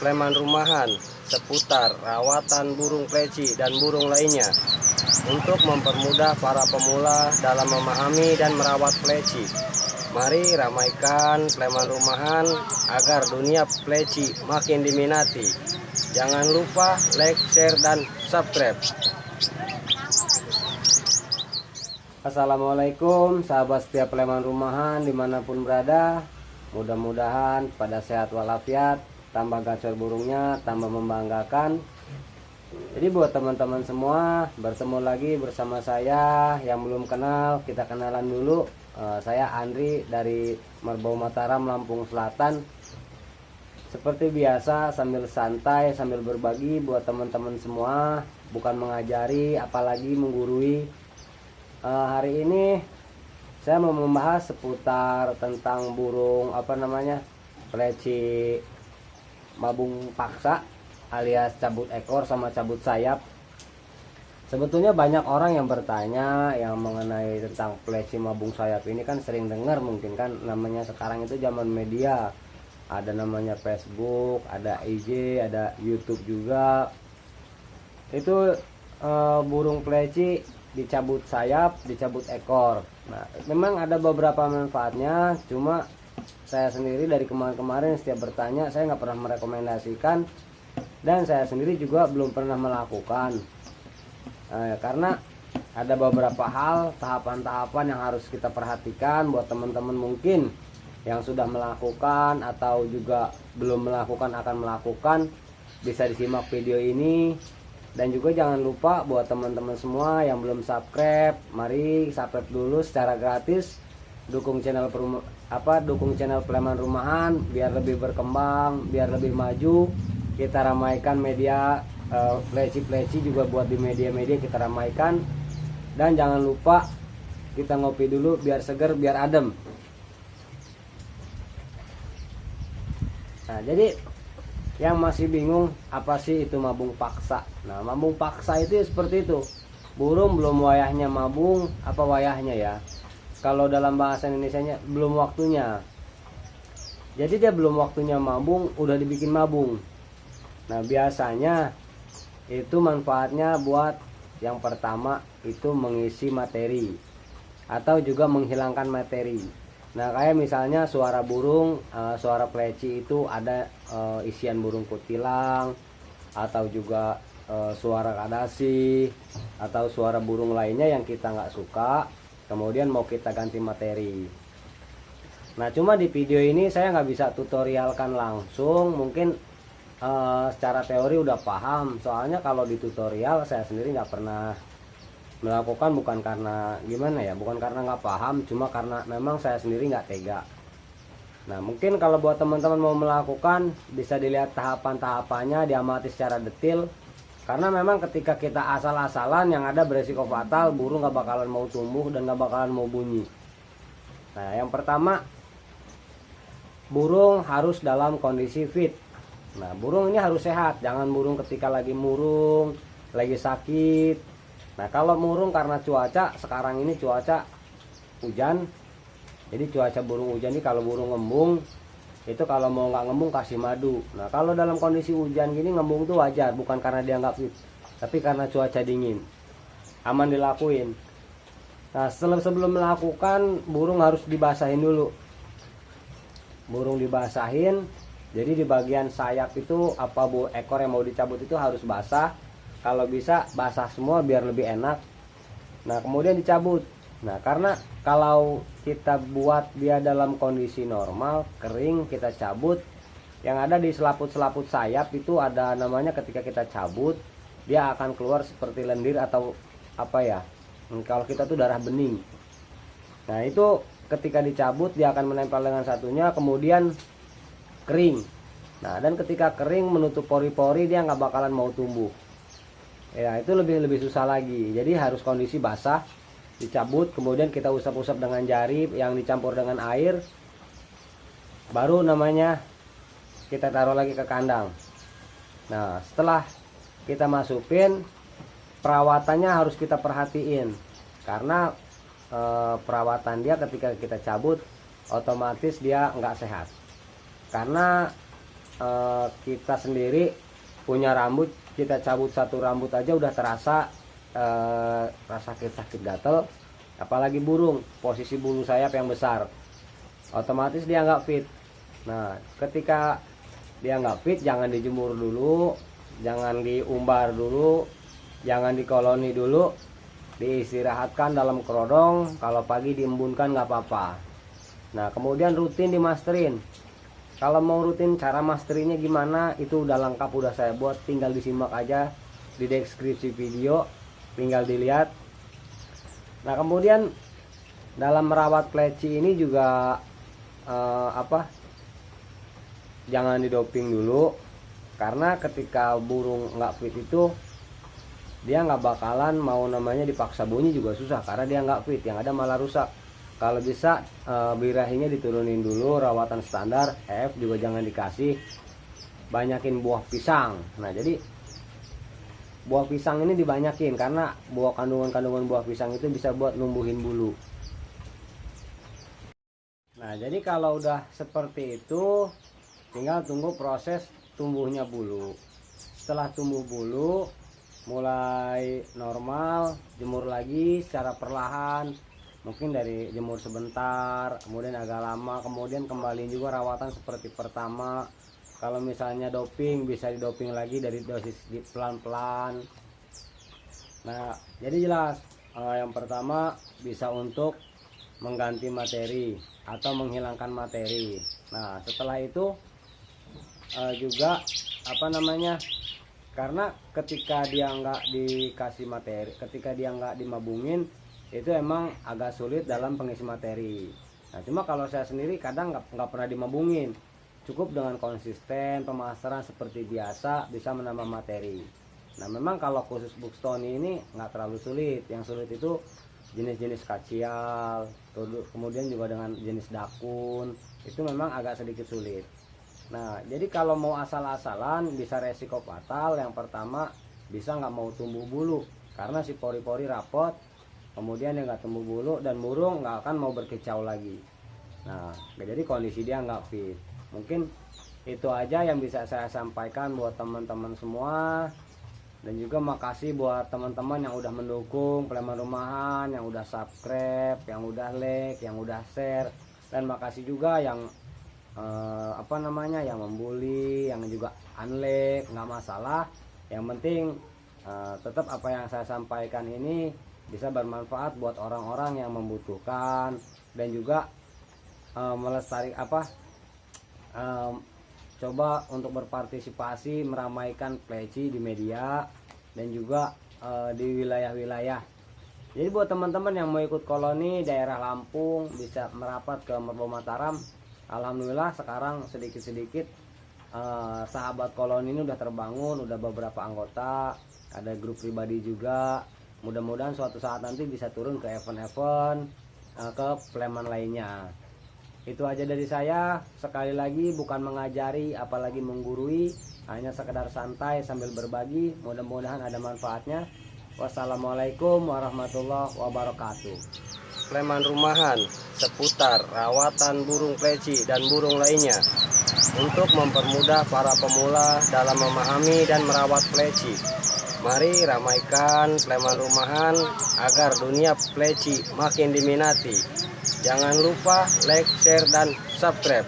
Sleman Rumahan seputar rawatan burung pleci dan burung lainnya untuk mempermudah para pemula dalam memahami dan merawat pleci. Mari ramaikan Sleman Rumahan agar dunia pleci makin diminati. Jangan lupa like, share, dan subscribe. Assalamualaikum sahabat setia Sleman Rumahan dimanapun berada. Mudah-mudahan pada sehat walafiat, tambah gacor burungnya, tambah membanggakan. Jadi buat teman-teman semua, bertemu lagi bersama saya. Yang belum kenal, kita kenalan dulu. Saya Andri dari Merbau Mataram, Lampung Selatan. Seperti biasa, sambil santai, sambil berbagi buat teman-teman semua, bukan mengajari apalagi menggurui. Hari ini saya mau membahas seputar tentang burung pleci mabung paksa alias cabut ekor sama cabut sayap. Sebetulnya banyak orang yang bertanya yang mengenai tentang pleci mabung sayap ini, kan sering dengar mungkin kan, namanya sekarang itu zaman media, ada namanya Facebook, ada IG, ada YouTube juga. Itu burung pleci dicabut sayap, dicabut ekor. Nah, memang ada beberapa manfaatnya, cuma saya sendiri dari kemarin-kemarin setiap bertanya, saya nggak pernah merekomendasikan, dan saya sendiri juga belum pernah melakukan. Karena ada beberapa hal, tahapan-tahapan yang harus kita perhatikan buat teman-teman mungkin yang sudah melakukan atau juga belum melakukan akan melakukan. Bisa disimak video ini. Dan juga jangan lupa buat teman-teman semua yang belum subscribe, mari subscribe dulu secara gratis. Dukung channel Sleman Rumahan biar lebih berkembang, biar lebih maju. Kita ramaikan media pleci-pleci juga, buat di media-media kita ramaikan. Dan jangan lupa kita ngopi dulu biar seger, biar adem. Nah, jadi yang masih bingung apa sih itu mabung paksa. Nah, mabung paksa itu ya seperti itu. Burung belum wayahnya mabung, apa wayahnya ya? Kalau dalam bahasa Indonesianya belum waktunya. Jadi dia belum waktunya mabung, udah dibikin mabung. Nah, biasanya itu manfaatnya buat yang pertama itu mengisi materi atau juga menghilangkan materi. Nah, kayak misalnya suara burung, suara pleci itu ada isian burung kutilang, atau juga suara kadasi, atau suara burung lainnya yang kita nggak suka, kemudian mau kita ganti materi. Nah, cuma di video ini saya nggak bisa tutorialkan langsung, mungkin secara teori udah paham. Soalnya kalau di tutorial saya sendiri nggak pernah melakukan, bukan karena gimana ya, bukan karena nggak paham, cuma karena memang saya sendiri nggak tega. Nah, mungkin kalau buat teman-teman mau melakukan, bisa dilihat tahapan-tahapannya, diamati secara detail. Karena memang ketika kita asal-asalan, yang ada beresiko fatal, burung nggak bakalan mau tumbuh dan nggak bakalan mau bunyi. Nah, yang pertama, burung harus dalam kondisi fit. Nah, burung ini harus sehat, jangan burung ketika lagi murung, lagi sakit. Nah, kalau murung karena cuaca, sekarang ini cuaca hujan. Jadi cuaca burung hujan ini, kalau burung ngembung, itu kalau mau nggak ngembung kasih madu. Nah, kalau dalam kondisi hujan gini ngembung tuh wajar, bukan karena dia nggak fit, tapi karena cuaca dingin. Aman dilakuin. Nah, sebelum melakukan, burung harus dibasahin dulu. Burung dibasahin. Jadi di bagian sayap itu, ekor yang mau dicabut itu harus basah. Kalau bisa basah semua biar lebih enak. Nah, kemudian dicabut. Nah, karena kalau kita buat dia dalam kondisi normal, kering, kita cabut, yang ada di selaput-selaput sayap itu ada namanya, ketika kita cabut, dia akan keluar seperti lendir atau kalau kita tuh darah bening. Nah, itu ketika dicabut dia akan menempel dengan satunya, kemudian kering. Nah, dan ketika kering menutup pori-pori, dia nggak bakalan mau tumbuh. Ya, itu lebih susah lagi. Jadi harus kondisi basah, dicabut, kemudian kita usap-usap dengan jari yang dicampur dengan air, baru namanya kita taruh lagi ke kandang. Nah, setelah kita masukin, perawatannya harus kita perhatiin, karena perawatan dia ketika kita cabut otomatis dia nggak sehat, karena kita sendiri punya rambut, kita cabut satu rambut aja udah terasa rasa sakit gatel, apalagi burung, posisi bulu sayap yang besar, otomatis dia nggak fit. Nah, ketika dia nggak fit, jangan dijemur dulu, jangan diumbar dulu, jangan dikoloni dulu, diistirahatkan dalam kerodong. Kalau pagi diembunkan nggak apa-apa. Nah, kemudian rutin dimasterin. Kalau mau rutin, cara masterinya gimana, itu udah lengkap, udah saya buat, tinggal disimak aja di deskripsi video, tinggal dilihat. Nah, kemudian dalam merawat pleci ini juga jangan didoping dulu, karena ketika burung nggak fit itu dia nggak bakalan mau namanya dipaksa bunyi juga susah, karena dia nggak fit, yang ada malah rusak. Kalau bisa birahinya diturunin dulu, rawatan standar. EF juga jangan dikasih, banyakin buah pisang. Nah, jadi buah pisang ini dibanyakin, karena kandungan buah pisang itu bisa buat numbuhin bulu. Nah, jadi kalau udah seperti itu, tinggal tunggu proses tumbuhnya bulu. Setelah tumbuh bulu mulai normal, jemur lagi secara perlahan, mungkin dari jemur sebentar, kemudian agak lama, kemudian kembali juga rawatan seperti pertama. Kalau misalnya doping, bisa didoping lagi dari dosis pelan-pelan. Nah, jadi jelas yang pertama bisa untuk mengganti materi atau menghilangkan materi. Nah, setelah itu juga karena ketika dia nggak dikasih materi, ketika dia nggak dimabungin, itu emang agak sulit dalam pengisi materi. Nah, cuma kalau saya sendiri kadang nggak pernah dimabungin, cukup dengan konsisten pemasaran seperti biasa bisa menambah materi. Nah, memang kalau khusus Buckstone ini nggak terlalu sulit, yang sulit itu jenis-jenis kacial, kemudian juga dengan jenis dakun, itu memang agak sedikit sulit. Nah, jadi kalau mau asal-asalan bisa resiko fatal. Yang pertama, bisa nggak mau tumbuh bulu, karena si pori-pori rapot, kemudian dia nggak tumbuh bulu, dan burung nggak akan mau berkicau lagi. Nah, jadi kondisi dia nggak fit. Mungkin itu aja yang bisa saya sampaikan buat teman-teman semua. Dan juga makasih buat teman-teman yang udah mendukung Pleman Rumahan, yang udah subscribe, yang udah like, yang udah share. Dan makasih juga yang yang membuli, yang juga unlike, nggak masalah. Yang penting tetap apa yang saya sampaikan ini bisa bermanfaat buat orang-orang yang membutuhkan, dan juga coba untuk berpartisipasi meramaikan pleci di media dan juga di wilayah-wilayah. Jadi buat teman-teman yang mau ikut koloni daerah Lampung bisa merapat ke Merbo Mataram. Alhamdulillah sekarang sedikit-sedikit sahabat koloni ini udah terbangun, udah beberapa anggota, ada grup pribadi juga. Mudah-mudahan suatu saat nanti bisa turun ke event-event ke Pleman lainnya. Itu aja dari saya. Sekali lagi bukan mengajari apalagi menggurui, hanya sekedar santai sambil berbagi. Mudah-mudahan ada manfaatnya. Wassalamualaikum warahmatullahi wabarakatuh. Pleman Rumahan seputar rawatan burung pleci dan burung lainnya untuk mempermudah para pemula dalam memahami dan merawat pleci. Mari ramaikan Pleman Rumahan agar dunia pleci makin diminati. Jangan lupa like, share, dan subscribe.